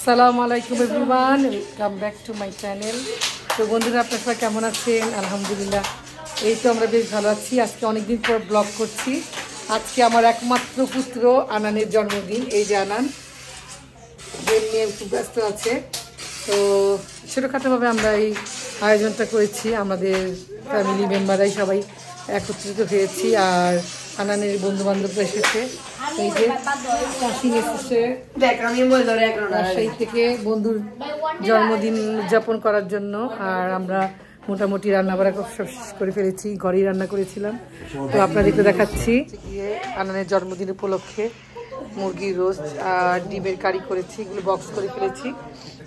আসসালামু আলাইকুম everyone, welcome back to my channel. তো বন্ধুরা, আপনারা সবাই কেমন আছেন? আলহামদুলিল্লাহ, এই তো আমরা বেশ ভালো আছি। আজকে অনেকদিন পর ব্লগ করছি। আজকে আমার একমাত্র পুত্র আনানের জন্মদিন। এই যে আনান নিয়ে খুব ব্যস্ত আছে। তো ছোটোখাটোভাবে আমরা এই আয়োজনটা করেছি, আমাদের ফ্যামিলি মেম্বাররাই সবাই একত্রিত হয়েছি। আর আনানের বন্ধুবান্ধবরা এসেছে। এই যে কাশিং এসেছে রাজশাহী থেকে বন্ধুর জন্মদিন উদযাপন করার জন্য। আর আমরা মোটামুটি রান্নাবাড়া সব শেষ করে ফেলেছি, ঘরেই রান্না করেছিলাম। তো আপনাদেরকে দেখাচ্ছি। আনানের জন্মদিন উপলক্ষে মুরগির রোস্ট আর ডিমের কারি করেছি, এগুলো বক্স করে ফেলেছি।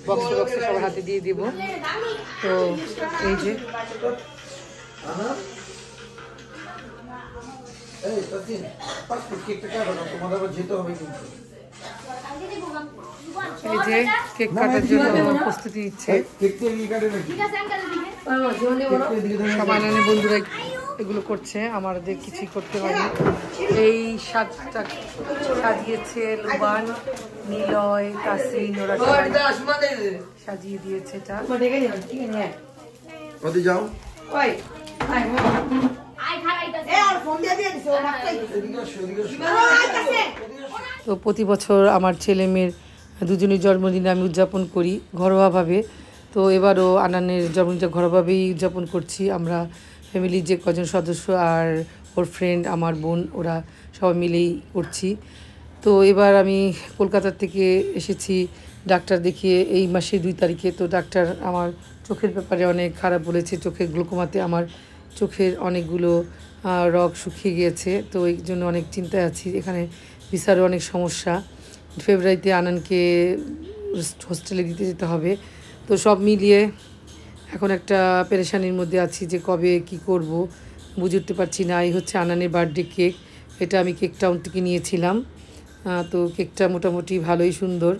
বক্সে বক্সে সবার হাতে দিয়ে দিব। তো এই যে এই যে কেক কাটার জন্য প্রস্তুতি নিচ্ছে সবাই, বন্ধুরা এগুলো করছে, আমাদের কিছুই করতে পারি। এই সাজিয়েছে লুবান, নিলয়, তাসিন, ওরা সাজিয়ে দিয়েছে এটা। তো প্রতি বছর আমার ছেলে মেয়ের দুজনের জন্মদিন আমি উদযাপন করি ঘরোয়াভাবে। তো এবারও আনানের জন্মদিনটা ঘরোয়াভাবেই উদযাপন করছি। আমরা ফ্যামিলির যে কজন সদস্য আর ওর ফ্রেন্ড, আমার বোন, ওরা সবাই মিলেই করছি। তো এবার আমি কলকাতা থেকে এসেছি ডাক্তার দেখিয়ে এই মাসের 2 তারিখে। তো ডাক্তার আমার চোখের ব্যাপারে অনেক খারাপ বলেছে। চোখের গ্লুকোমাতে আমার চোখের অনেকগুলো রগ শুকিয়ে গিয়েছে। তো এই জন্য অনেক চিন্তায় আছি। এখানে ভিসারও অনেক সমস্যা। ফেব্রুয়ারিতে আনানকে হোস্টেলে দিতে যেতে হবে। তো সব মিলিয়ে এখন একটা পেরেশানির মধ্যে আছি যে কবে কি করব বুঝে উঠতে পারছি না। এই হচ্ছে আনানের বার্থডে কেক। এটা আমি কেক টাউন থেকে নিয়েছিলাম। তো কেকটা মোটামুটি ভালোই সুন্দর।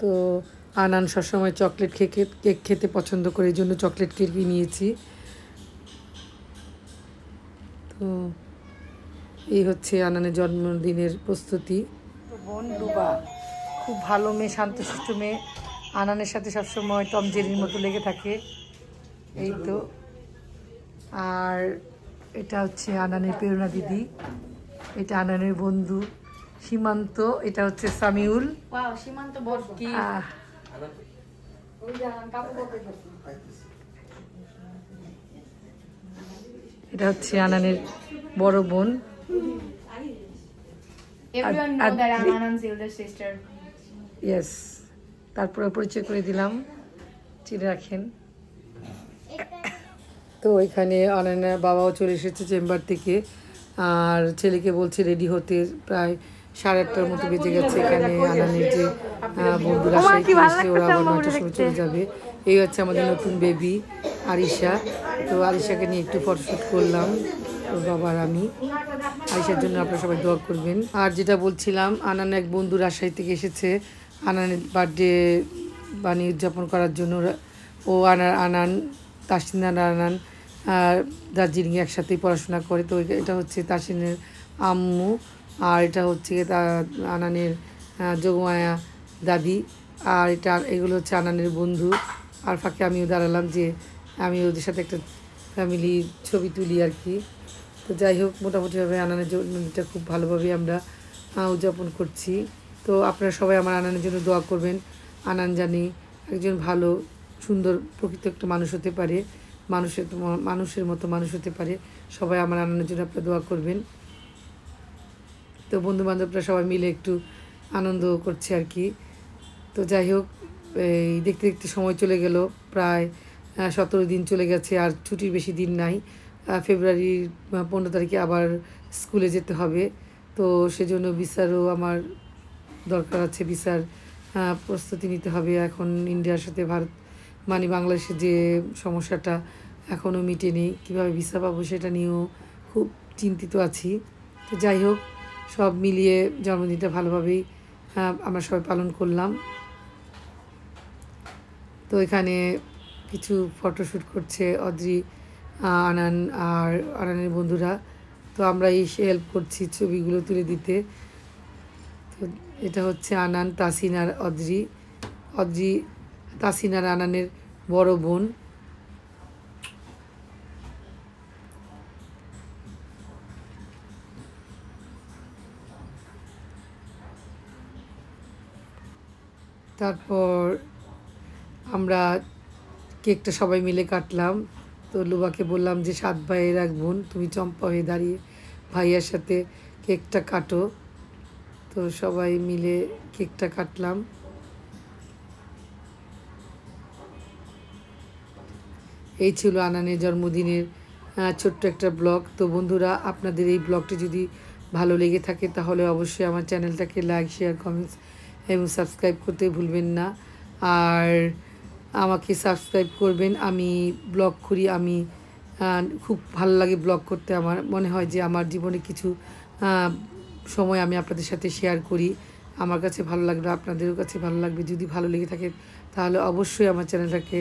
তো আনান সবসময় চকলেট কেক খেতে পছন্দ করে, এই জন্য চকলেট কেকই নিয়েছি। তো এই হচ্ছে আনানের জন্মদিনের প্রস্তুতি। তো বোন রুবা খুব ভালো মেয়ে, শান্তশিষ্ট মেয়ে। আনানের সাথে সবসময় টম জেরির মতো লেগে থাকে। এই তো। আর এটা হচ্ছে আনানের প্রেরণা দিদি, এটা আনানের বন্ধু সীমান্ত, এটা হচ্ছে সামিউল। এটা হচ্ছে আনানের বড় বোন। ইয়েস, তারপরে পরিচয় করে দিলাম, চিনে রাখেন। তো এখানে আনানের বাবাও চলে এসেছে চেম্বার থেকে। আর ছেলেকে বলছে রেডি হতে, প্রায় 8:30টার মতো বেজে গেছে। এখানে আনানের যে বন্ধুরা এসে ওরা আবার 9টার সময় চলে যাবে। এই হচ্ছে আমাদের নতুন বেবি আরিশা। তো আরিশাকে নিয়ে একটু ফটোশ্যুট করলাম ওর বাবার আমি। আরিশার জন্য আপনারা সবাই দোয়া করবেন। আর যেটা বলছিলাম, আনান এক বন্ধু রাজশাহী থেকে এসেছে আনানের বার্থডে বানিয়ে উদযাপন করার জন্য। ও আনান, তাসিনার আনান দার্জিলিংয়ে একসাথেই পড়াশোনা করে। তো এটা হচ্ছে তাসিনের আম্মু, আর এটা হচ্ছে আনানের যোগমায়া দাদি। আর এগুলো হচ্ছে আনানের বন্ধু। আর ফাঁকে আমিও দাঁড়ালাম যে আমি ওদের সাথে একটা ফ্যামিলি ছবি তুলি আর কি। তো যাই হোক, মোটামুটিভাবে আনানের জন্মদিনটা খুব ভালোভাবে আমরা উদযাপন করছি। তো আপনারা সবাই আমার আনানের জন্য দোয়া করবেন। আনান জানি একজন ভালো সুন্দর প্রকৃত একটা মানুষ হতে পারে, মানুষের মতো মানুষ হতে পারে। সবাই আমার আনানের জন্য আপনারা দোয়া করবেন। তো বন্ধুবান্ধবরা সবাই মিলে একটু আনন্দ করছে আর কি। তো যাই হোক, এই দেখতে দেখতে সময় চলে গেল, প্রায় 17 দিন চলে গেছে। আর ছুটির বেশি দিন নাই। ফেব্রুয়ারির 15 তারিখে আবার স্কুলে যেতে হবে। তো সেজন্য ভিসারও আমার দরকার আছে, ভিসার প্রস্তুতি নিতে হবে। এখন ইন্ডিয়ার সাথে বাংলাদেশের যে সমস্যাটা এখনও মিটেনি, কীভাবে ভিসা পাবো সেটা নিয়েও খুব চিন্তিত আছি। তো যাই হোক, সব মিলিয়ে জন্মদিনটা ভালোভাবেই আমরা সবাই পালন করলাম। তো এখানে কিছু ফটোশ্যুট করছে অদ্রি, আনান আর আনানের বন্ধুরা। তো আমরা হেল্প করছি ছবিগুলো তুলে দিতে। তো এটা হচ্ছে আনান, তাসিন আর অদ্রি। অজি তাসিনা আনানের বড় বোন। তারপর আমরা কেকটা সবাই মিলে কাটলাম। তো লুবাকে বললাম যে 7 ভাইয়ের এক বোন, তুমি চম্পা হয়ে দাঁড়িয়ে ভাইয়ার সাথে কেকটা কাটো। তো সবাই মিলে কেকটা কাটলাম। এই ছিল আনানের জন্মদিনের ছোট্ট একটা ব্লগ। তো বন্ধুরা, আপনাদের এই ব্লগটি যদি ভালো লেগে থাকে তাহলে অবশ্যই আমার চ্যানেলটাকে লাইক, শেয়ার, কমেন্টস এবং সাবস্ক্রাইব করতে ভুলবেন না। আর আমাকে সাবস্ক্রাইব করবেন। আমি ব্লগ করি, আমি খুব ভালো লাগে ব্লগ করতে। আমার মনে হয় যে আমার জীবনে কিছু সময় আমি আপনাদের সাথে শেয়ার করি। আমার কাছে ভালো লাগবে, আপনাদেরও কাছে ভালো লাগবে। যদি ভালো লেগে থাকে তাহলে অবশ্যই আমার চ্যানেলটাকে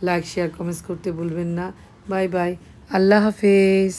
লাইক, শেয়ার, কমেন্টস করতে ভুলবেন না। বাই বাই, আল্লাহ হাফেজ।